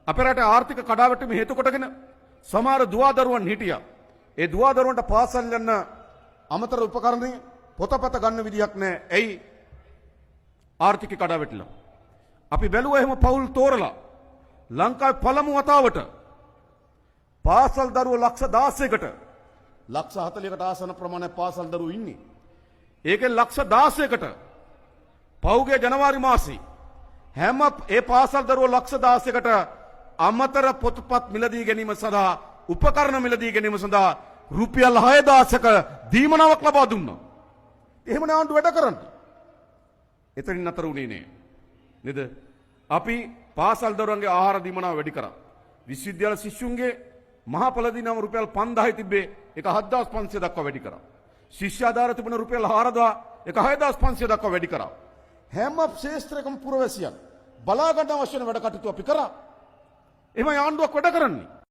අපේ රටේ ආර්ථික කඩාවැටීම හේතු කොටගෙන සමහර දුවදරුවන් හිටියා. ඒ දුවදරුවන්ට පාසල් යන අමතර උපකරණ පොතපත ගන්න විදියක් නැහැ. ඇයි? ආර්ථික කඩාවැටිලා. අපි බැලුවා එහෙම පවුල් තෝරලා ලංකාවේ පළමු වතාවට පාසල් දරුවෝ ලක්ෂ 16කට ලක්ෂ 40කට ආසන ප්‍රමාණයක් පාසල් දරුවෝ ඉන්නේ. ඒකෙන් ලක්ෂ 16කට පෞගේ ජනවාරි මාසේ හැම ඒ පාසල් දරුවෝ ලක්ෂ 16කට අමතර පොත්පත් මිලදී ගැනීම සඳහා උපකරණ මිලදී ගැනීම සඳහා රුපියල් 6000ක දීමනාවක් ලබා දුන්නා. එහෙමනේ ආණ්ඩුව වැඩ කරන්නේ. එතනින් නතර වුණේ නෑ. නේද? අපි පාසල් දරුවන්ගේ ආහාර දීමනාව වැඩි කරා. විශ්වවිද්‍යාල ශිෂ්‍යුන්ගේ මහපොළ දිනම රුපියල් 5000 තිබ්බේ ඒක 7500 දක්වා වැඩි කරා. ශිෂ්‍ය ආධාර තිබුණ රුපියල් 4000 ඒක 6500 දක්වා වැඩි කරා. හැම ක්ෂේත්‍රයකම පුරවැසියන් බලා ගන්න අවශ්‍ය වෙන වැඩ කටයුතු අපි කරා. එහෙමයි ආණ්ඩුවක් වැඩ කරන්නේ.